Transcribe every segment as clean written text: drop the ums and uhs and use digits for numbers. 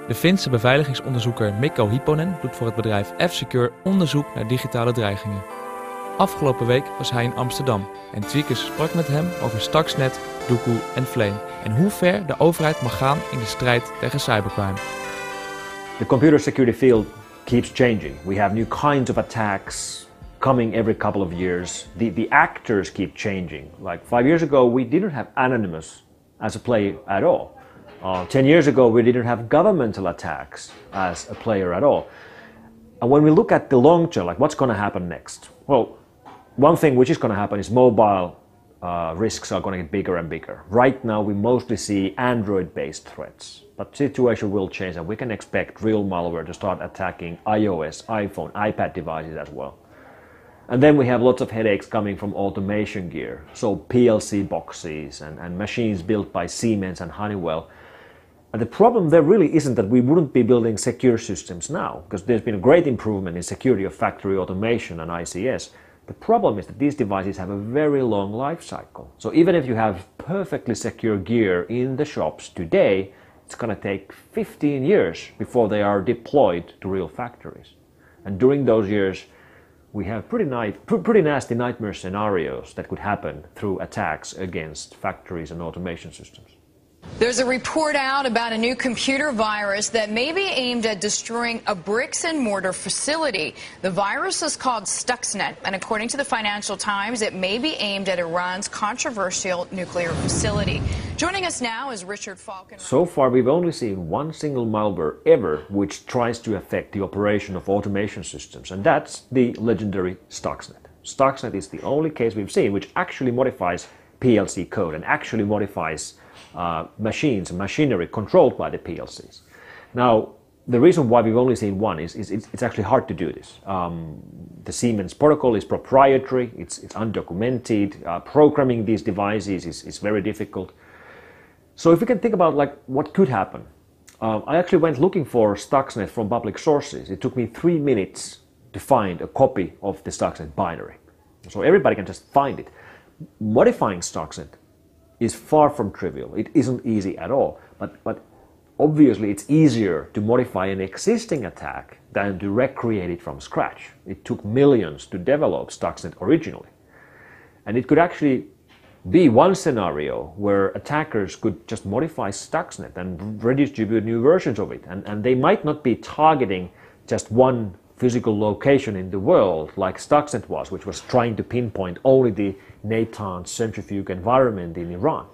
De Finse beveiligingsonderzoeker Mikko Hypponen doet voor het bedrijf F-Secure onderzoek naar digitale dreigingen. Afgelopen week was hij in Amsterdam en Tweakers sprak met hem over Stuxnet, Doku en Flame en hoe ver de overheid mag gaan in de strijd tegen cybercrime. The computer security field keeps changing. We have new kinds of attacks coming every couple of years. The actors keep changing. Like 5 years ago, we didn't have Anonymous as a player at all. 10 years ago, we didn't have governmental attacks as a player at all. And when we look at the long term, like what's going to happen next? Well, one thing which is going to happen is mobile risks are going to get bigger and bigger. Right now, we mostly see Android-based threats, but the situation will change and we can expect real malware to start attacking iOS, iPhone, iPad devices as well. And then we have lots of headaches coming from automation gear, so PLC boxes and machines built by Siemens and Honeywell. And the problem there really isn't that we wouldn't be building secure systems now, because there's been a great improvement in security of factory automation and ICS. The problem is that these devices have a very long life cycle. So even if you have perfectly secure gear in the shops today, it's going to take 15 years before they are deployed to real factories. And during those years, we have pretty nasty nightmare scenarios that could happen through attacks against factories and automation systems. There's a report out about a new computer virus that may be aimed at destroying a bricks and mortar facility. The virus is called Stuxnet, and according to the Financial Times, it may be aimed at Iran's controversial nuclear facility. Joining us now is Richard Falken. So far, we've only seen one single malware ever which tries to affect the operation of automation systems, and that's the legendary Stuxnet. Stuxnet is the only case we've seen which actually modifies PLC code and actually modifies machines and machinery controlled by the PLCs. Now, the reason why we've only seen one is it's actually hard to do this. The Siemens protocol is proprietary, it's undocumented, programming these devices is very difficult. So if we can think about like what could happen, I actually went looking for Stuxnet from public sources. It took me 3 minutes to find a copy of the Stuxnet binary. So everybody can just find it. Modifying Stuxnet is far from trivial. It isn't easy at all, but obviously it's easier to modify an existing attack than to recreate it from scratch. It took millions to develop Stuxnet originally. And it could actually be one scenario where attackers could just modify Stuxnet and redistribute new versions of it. And they might not be targeting just one physical location in the world like Stuxnet was, which was trying to pinpoint only the Natanz centrifuge environment in Iran.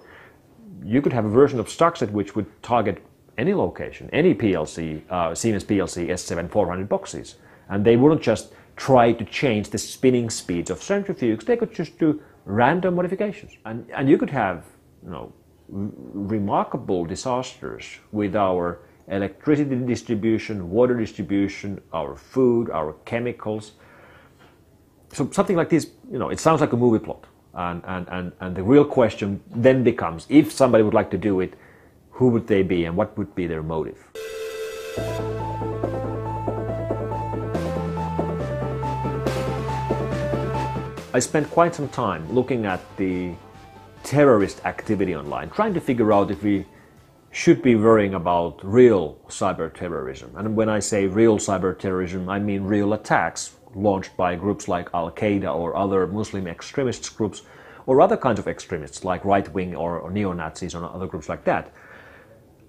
You could have a version of Stuxnet which would target any location, any PLC, Siemens PLC S7400 boxes. And they wouldn't just try to change the spinning speeds of centrifuges, they could just do random modifications. And you could have, remarkable disasters with our electricity distribution, water distribution, our food, our chemicals. So something like this, it sounds like a movie plot. And the real question then becomes, if somebody would like to do it, who would they be and what would be their motive? I spent quite some time looking at the terrorist activity online, trying to figure out if we should be worrying about real cyber terrorism. And when I say real cyber terrorism, I mean real attacks launched by groups like Al-Qaeda or other Muslim extremist groups, or other kinds of extremists like right-wing or neo-Nazis or other groups like that.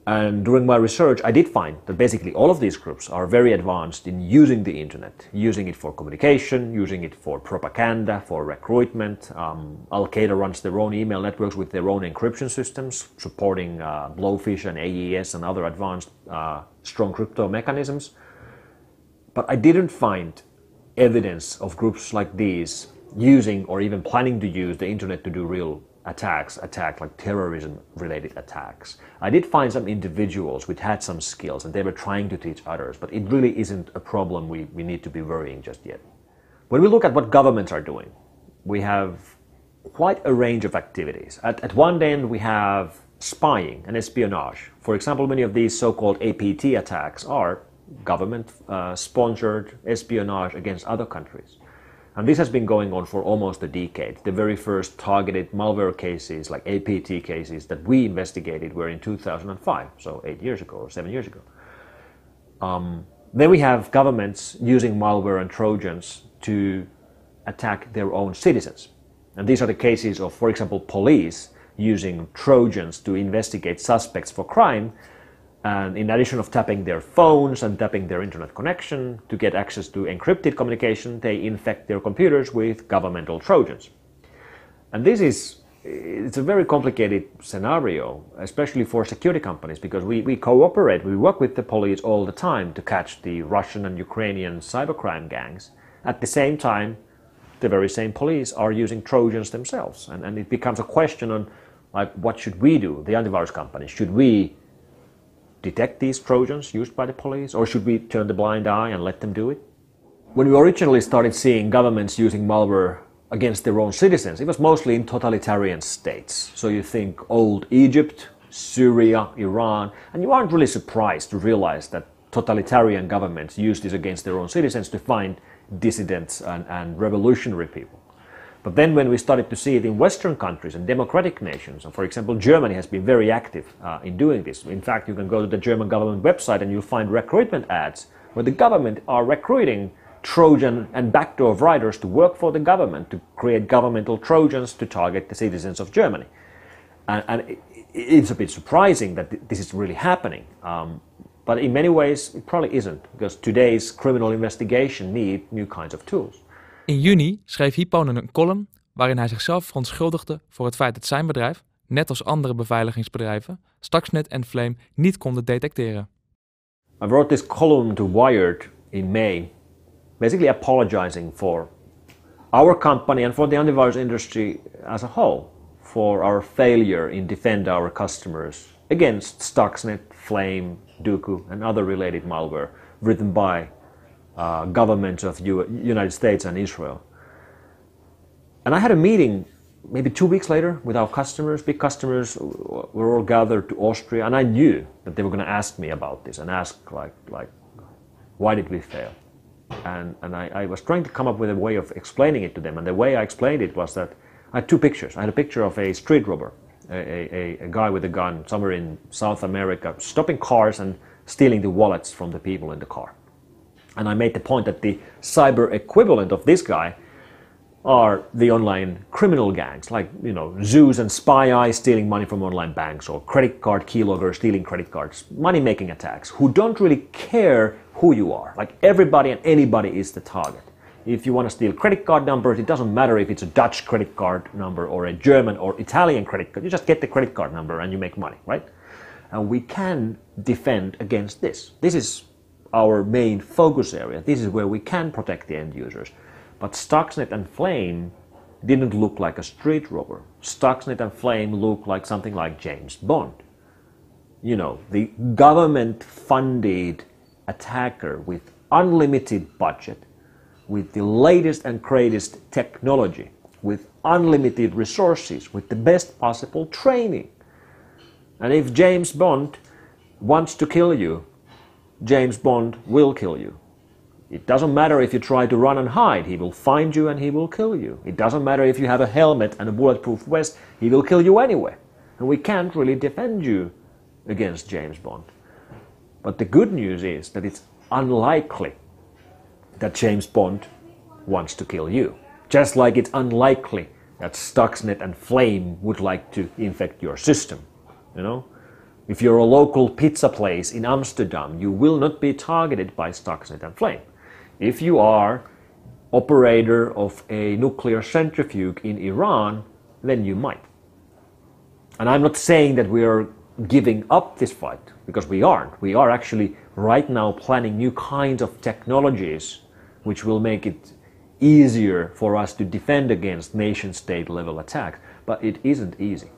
And during my research, I did find that basically all of these groups are very advanced in using the internet, using it for communication, using it for propaganda, for recruitment. Al-Qaeda runs their own email networks with their own encryption systems, supporting Blowfish and AES and other advanced strong crypto mechanisms. But I didn't find evidence of groups like these using or even planning to use the internet to do real attacks like terrorism-related attacks. I did find some individuals which had some skills and they were trying to teach others, but it really isn't a problem we need to be worrying just yet. When we look at what governments are doing, we have quite a range of activities. At one end we have spying and espionage. For example, many of these so-called APT attacks are government-sponsored espionage against other countries. And this has been going on for almost a decade. The very first targeted malware cases, like APT cases, that we investigated were in 2005, so 8 years ago or 7 years ago. Then we have governments using malware and Trojans to attack their own citizens. And these are the cases of, for example, police using Trojans to investigate suspects for crime. And in addition of tapping their phones and tapping their internet connection to get access to encrypted communication, they infect their computers with governmental Trojans. And it's a very complicated scenario, especially for security companies, because we cooperate, we work with the police all the time to catch the Russian and Ukrainian cybercrime gangs. At the same time, the very same police are using Trojans themselves. And it becomes a question on, like, what should we do, the antivirus companies? Should we detect these Trojans used by the police, or should we turn the blind eye and let them do it? When we originally started seeing governments using malware against their own citizens, it was mostly in totalitarian states. So you think old Egypt, Syria, Iran, and you aren't really surprised to realize that totalitarian governments use this against their own citizens to find dissidents and revolutionary people. But then when we started to see it in Western countries and democratic nations, and for example Germany has been very active in doing this. In fact, you can go to the German government website and you'll find recruitment ads where the government are recruiting Trojan and backdoor writers to work for the government, to create governmental Trojans to target the citizens of Germany. And it's a bit surprising that this is really happening. But in many ways it probably isn't, because today's criminal investigation need new kinds of tools. In juni schreef Hypponen een column waarin hij zichzelf verontschuldigde voor het feit dat zijn bedrijf, net als andere beveiligingsbedrijven, Stuxnet en Flame niet konden detecteren. I wrote this column to Wired in May, basically apologizing for our company and for the antivirus industry as a whole for our failure in defend our customers against Stuxnet, Flame, Duku and other related malware written by governments of United States and Israel. And I had a meeting maybe 2 weeks later with our customers. Big customers were all gathered to Austria, and I knew that they were going to ask me about this and ask like why did we fail? And I was trying to come up with a way of explaining it to them, and the way I explained it was that I had two pictures. I had a picture of a street robber, a guy with a gun somewhere in South America, stopping cars and stealing the wallets from the people in the car. And I made the point that the cyber equivalent of this guy are the online criminal gangs, like, you know, Zeus and Spy Eye stealing money from online banks, or credit card keylogger stealing credit cards, money-making attacks, who don't really care who you are. Like, everybody and anybody is the target. If you want to steal credit card numbers, it doesn't matter if it's a Dutch credit card number or a German or Italian credit card. You just get the credit card number and you make money, right? And we can defend against this. This is our main focus area. This is where we can protect the end users. But Stuxnet and Flame didn't look like a street robber. Stuxnet and Flame look like something like James Bond. You know, the government-funded attacker with unlimited budget, with the latest and greatest technology, with unlimited resources, with the best possible training. And if James Bond wants to kill you, James Bond will kill you. It doesn't matter if you try to run and hide, he will find you and he will kill you. It doesn't matter if you have a helmet and a bulletproof vest, he will kill you anyway. And we can't really defend you against James Bond. But the good news is that it's unlikely that James Bond wants to kill you. Just like it's unlikely that Stuxnet and Flame would like to infect your system, you know? If you're a local pizza place in Amsterdam, you will not be targeted by Stuxnet and Flame. If you are operator of a nuclear centrifuge in Iran, then you might. And I'm not saying that we are giving up this fight, because we aren't. We are actually right now planning new kinds of technologies which will make it easier for us to defend against nation-state level attacks. But it isn't easy.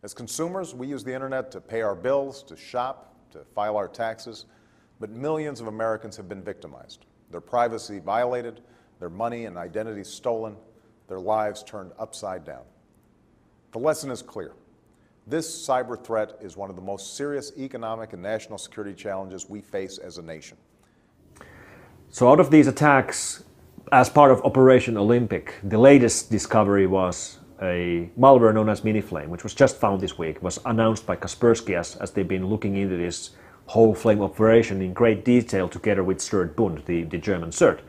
As consumers, we use the internet to pay our bills, to shop, to file our taxes, but millions of Americans have been victimized. Their privacy violated, their money and identity stolen, their lives turned upside down. The lesson is clear. This cyber threat is one of the most serious economic and national security challenges we face as a nation. So out of these attacks, as part of Operation Olympic, the latest discovery was a malware known as Miniflame, which was just found this week. It was announced by Kaspersky as they've been looking into this whole Flame operation in great detail together with Sturt Bund, the German CERT.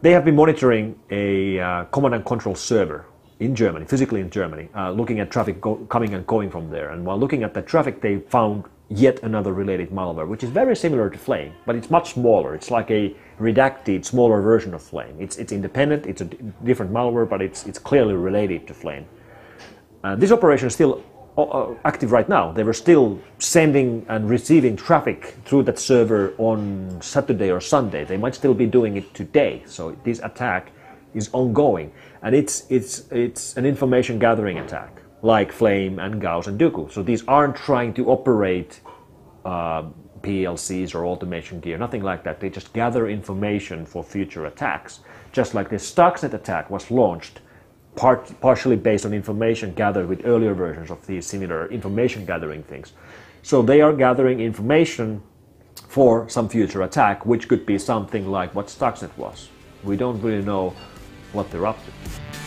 They have been monitoring a command and control server in Germany, physically in Germany, looking at traffic coming and going from there. And while looking at the traffic, they found yet another related malware, which is very similar to Flame, but it's much smaller. It's like a redacted, smaller version of Flame. It's independent, it's a different malware, but it's clearly related to Flame. This operation is still active right now. They were still sending and receiving traffic through that server on Saturday or Sunday. They might still be doing it today. So this attack is ongoing, and it's an information gathering attack, like Flame and Gauss and Duku. So these aren't trying to operate PLCs or automation gear, nothing like that. They just gather information for future attacks. Just like the Stuxnet attack was launched partially based on information gathered with earlier versions of these similar information gathering things. So they are gathering information for some future attack, which could be something like what Stuxnet was. We don't really know what they're up to.